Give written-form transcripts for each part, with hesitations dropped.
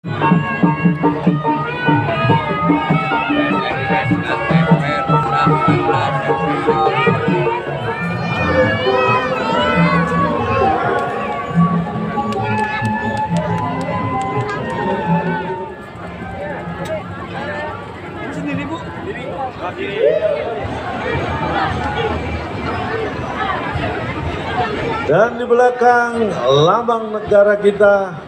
Sendiri Bu? Dan di belakang lambang negara kita.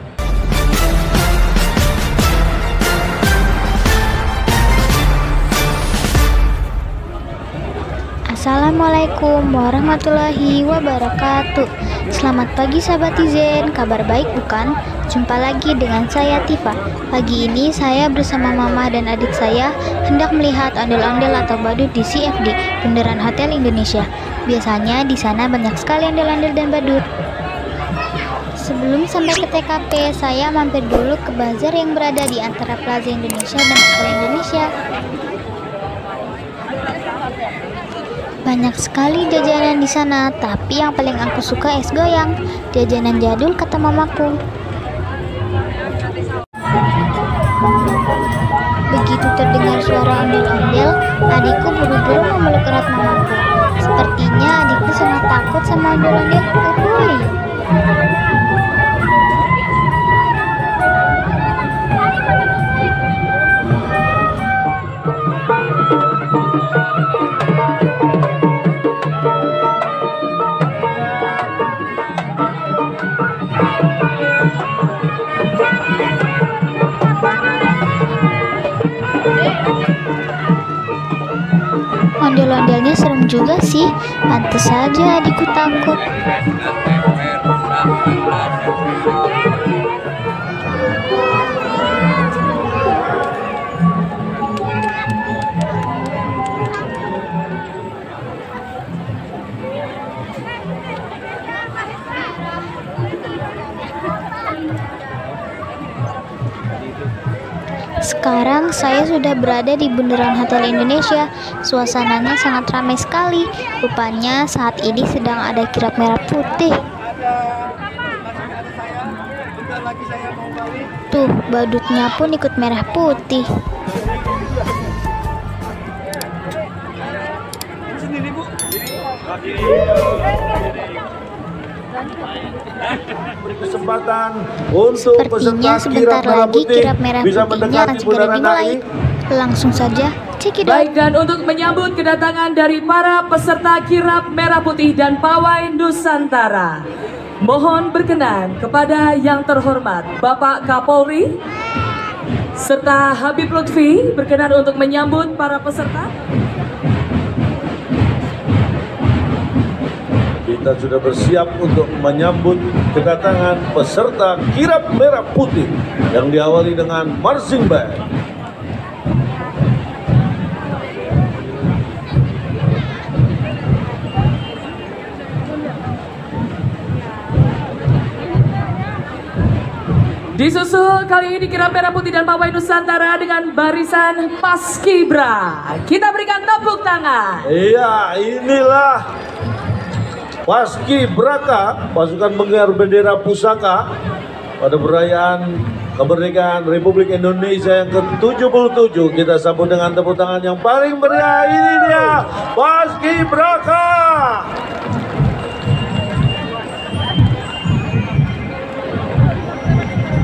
Assalamualaikum warahmatullahi wabarakatuh. Selamat pagi sahabat Tizen, kabar baik bukan? Jumpa lagi dengan saya Tifa. Pagi ini saya bersama mama dan adik saya hendak melihat ondel-ondel atau badut di CFD, Bundaran Hotel Indonesia. Biasanya di sana banyak sekali ondel-ondel dan badut. Sebelum sampai ke TKP, saya mampir dulu ke bazar yang berada di antara Plaza Indonesia dan Hotel Indonesia. Banyak sekali jajanan di sana, tapi yang paling aku suka es goyang, jajanan jadul kata mamaku. Begitu terdengar suara ondel-ondel, adikku buru-buru memeluk erat mamaku. Sepertinya adikku sangat takut sama ondel-ondel. Uhuy. Ondel-ondelnya serem juga sih, pantes saja adikku takut. Sekarang saya sudah berada di Bundaran Hotel Indonesia. Suasananya sangat ramai sekali. Rupanya saat ini sedang ada kirap merah putih. Tuh, badutnya pun ikut merah putih. Sendiri Bu? Kesempatan untuk Sepertinya peserta sebentar lagi kirap merah bisa putihnya akan mendekati segera Bundaran dimulai. HI. Langsung saja cekidot. Baik, dan untuk menyambut kedatangan dari para peserta kirap merah putih dan pawai Nusantara, mohon berkenan kepada yang terhormat Bapak Kapolri serta Habib Lutfi berkenan untuk menyambut para peserta. Kita sudah bersiap untuk menyambut kedatangan peserta kirap merah putih yang diawali dengan marching band. Disusul kali ini kirap merah putih dan pawai Nusantara dengan barisan Paskibra. Kita berikan tepuk tangan. Iya, inilah Paskibraka, pasukan penggelar bendera pusaka pada perayaan kemerdekaan Republik Indonesia yang ke-77. Kita sambut dengan tepuk tangan yang paling meriah. Ini dia Paskibraka.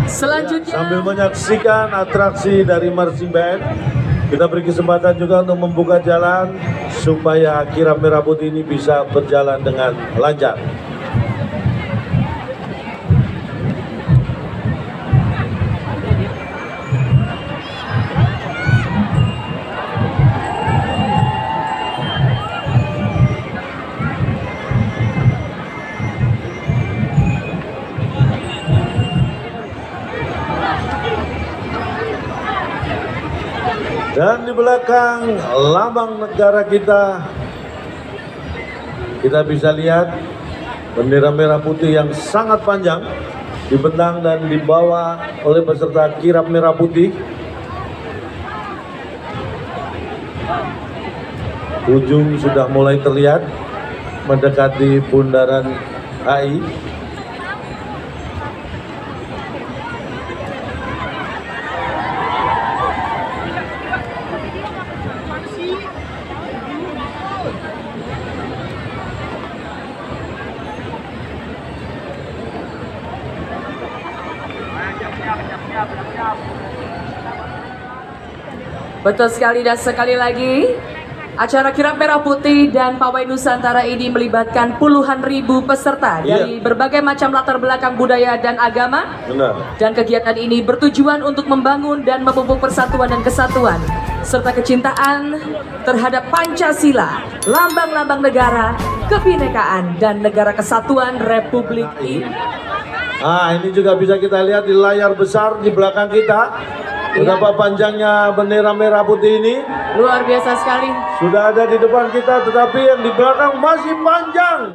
Selanjutnya, Sambil menyaksikan atraksi dari marching band, kita beri kesempatan juga untuk membuka jalan supaya kirap merah putih ini bisa berjalan dengan lancar. Dan di belakang lambang negara kita bisa lihat bendera merah putih yang sangat panjang dibentang dan dibawa oleh peserta kirap merah putih. Ujung sudah mulai terlihat mendekati Bundaran HI. Betul sekali, dan sekali lagi acara kirap merah putih dan pawai Nusantara ini melibatkan puluhan ribu peserta dari berbagai macam latar belakang budaya dan agama. Benar. Dan kegiatan ini bertujuan untuk membangun dan memupuk persatuan dan kesatuan serta kecintaan terhadap Pancasila, lambang-lambang negara, kebinekaan dan negara kesatuan Republik ini. Ini juga bisa kita lihat di layar besar di belakang kita. Betapa panjangnya bendera merah putih ini. Luar biasa sekali. Sudah ada di depan kita, tetapi yang di belakang masih panjang.